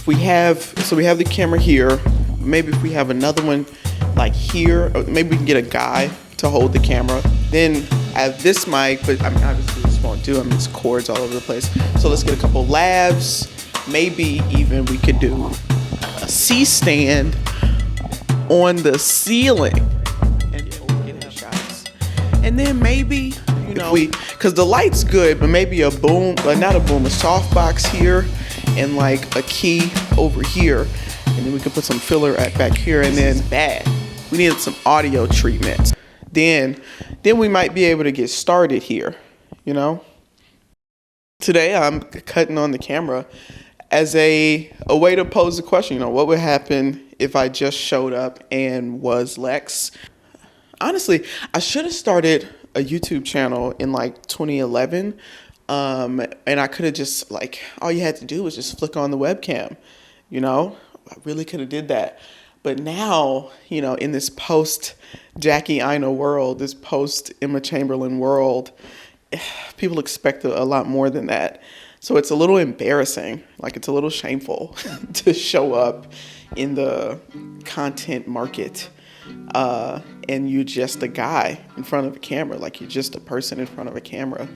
we have the camera here. Maybe if we have another one like here, or maybe we can get a guy to hold the camera. Then I have this mic, but I mean, obviously this won't do. I mean, there's cords all over the place. So let's get a couple lavs. Maybe even we could do a C-stand on the ceiling and get shots. And then maybe, because the light's good, but maybe a boom, but not a boom, a softbox here and like a key over here. And then we could put some filler back here. And then we needed some audio treatment. Then we might be able to get started here, Today I'm cutting on the camera as a way to pose the question, what would happen if I just showed up and was Lex? Honestly, I should have started a YouTube channel in like 2011. And I could have just all you had to do was just flick on the webcam, I really could have did that. But now, in this post Jackie Aina world, this post Emma Chamberlain world, people expect a lot more than that. So it's a little embarrassing, it's a little shameful to show up in the content market and you're just a guy in front of a camera, you're just a person in front of a camera.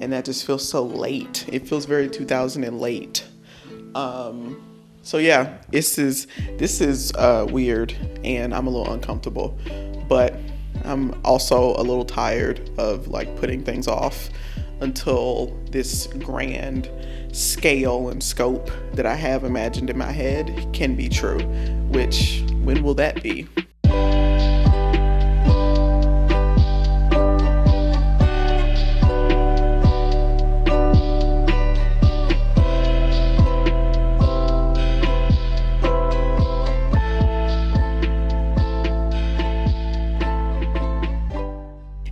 And that just feels so late. It feels very 2000 and late. So yeah, this is weird and I'm a little uncomfortable, but I'm also a little tired of putting things off until this grand scale and scope that I have imagined in my head can be true, which, when will that be?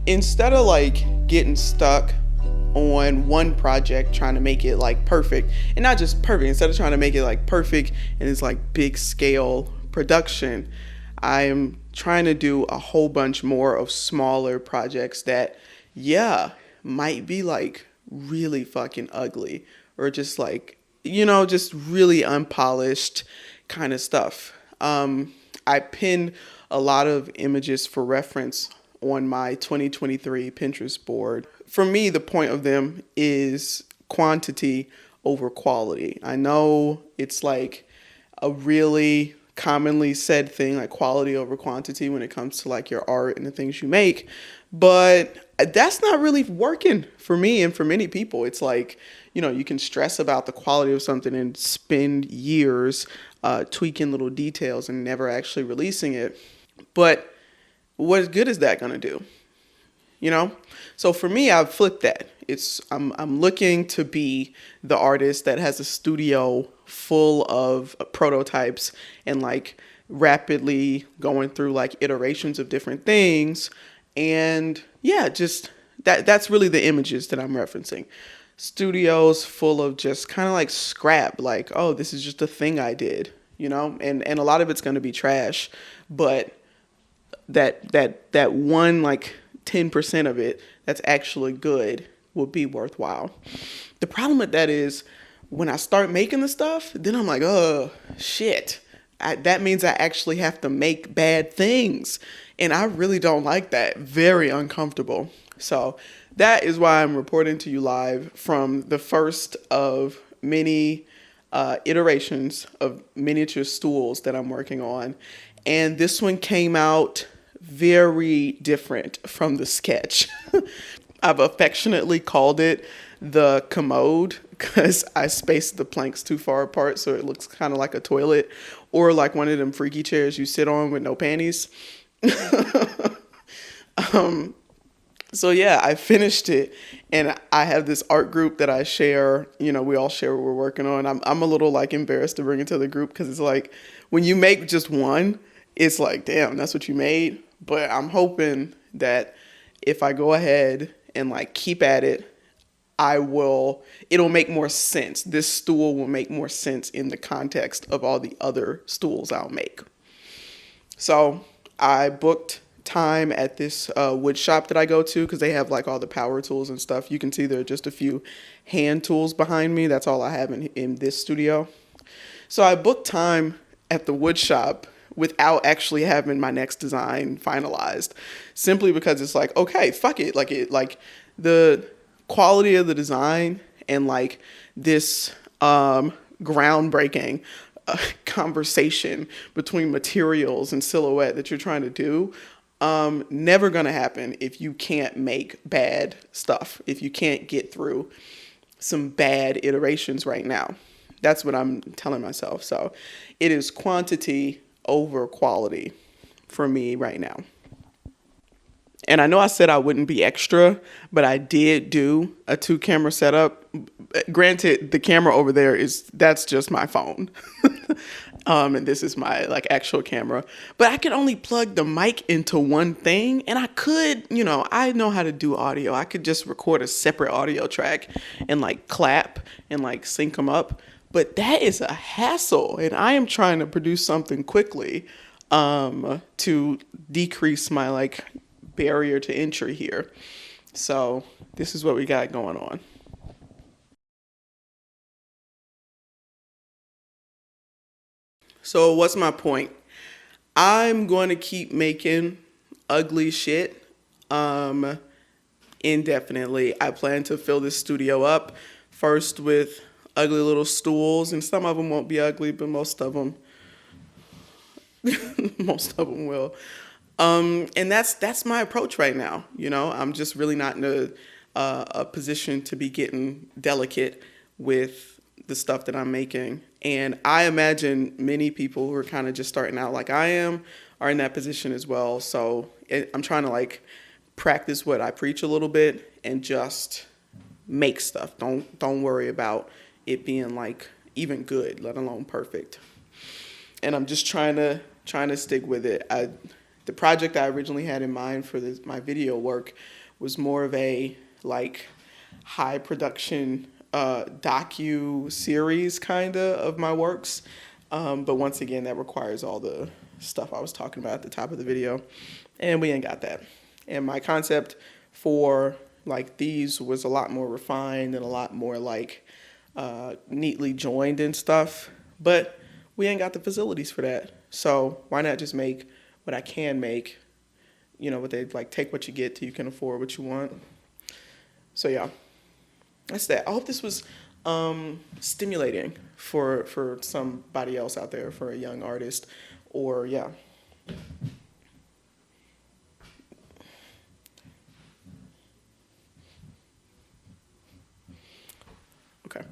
Instead of getting stuck on one project trying to make it perfect, and not just perfect, instead of trying to make it perfect and it's big scale production, I am trying to do a whole bunch more of smaller projects that might be really fucking ugly, or just just really unpolished kind of stuff. I pinned a lot of images for reference on my 2023 Pinterest board. For me, the point of them is quantity over quality. I know it's a really commonly said thing, quality over quantity when it comes to your art and the things you make, but that's not really working for me and for many people. It's you can stress about the quality of something and spend years tweaking little details and never actually releasing it. But what good is that going to do? So for me, I've flipped that. I'm looking to be the artist that has a studio full of prototypes and rapidly going through iterations of different things. And just that's really the images that I'm referencing. Studios full of just kind of scrap, oh, this is just a thing I did, and a lot of it's going to be trash, but that one 10% of it that's actually good will be worthwhile. The problem with that is when I start making the stuff, then I'm oh shit, that means I actually have to make bad things, and I really don't like that. Very uncomfortable. So that is why I'm reporting to you live from the first of many iterations of miniature stools that I'm working on. And this one came out very different from the sketch. I've affectionately called it the Commode because I spaced the planks too far apart, so it looks kind of like a toilet or one of them freaky chairs you sit on with no panties. So yeah, I finished it, and I have this art group that I share. We all share what we're working on. I'm a little embarrassed to bring it to the group because it's when you make just one, it's damn, that's what you made. But I'm hoping that if I go ahead and keep at it, it'll make more sense. This stool will make more sense in the context of all the other stools I'll make. So I booked time at this wood shop that I go to because they have all the power tools and stuff. You can see there are just a few hand tools behind me. That's all I have in this studio. So I booked time at the wood shop without actually having my next design finalized, simply because it's like, okay, fuck it. Like the quality of the design and like this groundbreaking conversation between materials and silhouette that you're trying to do, never gonna happen if you can't make bad stuff, if you can't get through some bad iterations right now. That's what I'm telling myself. So it is quantity over quality for me right now. And I know I said I wouldn't be extra, but I did do a 2 camera setup. Granted, the camera over there that's just my phone. And this is my like actual camera. But I could only plug the mic into one thing, and I could, I know how to do audio. I could just record a separate audio track and like clap and like sync them up. But that is a hassle, and I am trying to produce something quickly to decrease my like barrier to entry here. So this is what we got going on. So what's my point? I'm going to keep making ugly shit indefinitely. I plan to fill this studio up first with ugly little stools, and some of them won't be ugly, but most of them will. And that's my approach right now. I'm just really not in a position to be getting delicate with the stuff that I'm making. And I imagine many people who are kind of just starting out like I am are in that position as well. So I'm trying to like practice what I preach a little bit and just make stuff. Don't worry about it being like even good, let alone perfect. And I'm just trying to stick with it. The project I originally had in mind for my video work was more of a like high production docu series kind of my works. But once again, that requires all the stuff I was talking about at the top of the video, and we ain't got that. And my concept for like these was a lot more refined and a lot more like neatly joined and stuff, but we ain't got the facilities for that. So why not just make what I can make, what they like, take what you get till you can afford what you want. So yeah, that's that. I hope this was stimulating for somebody else out there, for a young artist, or yeah. Okay.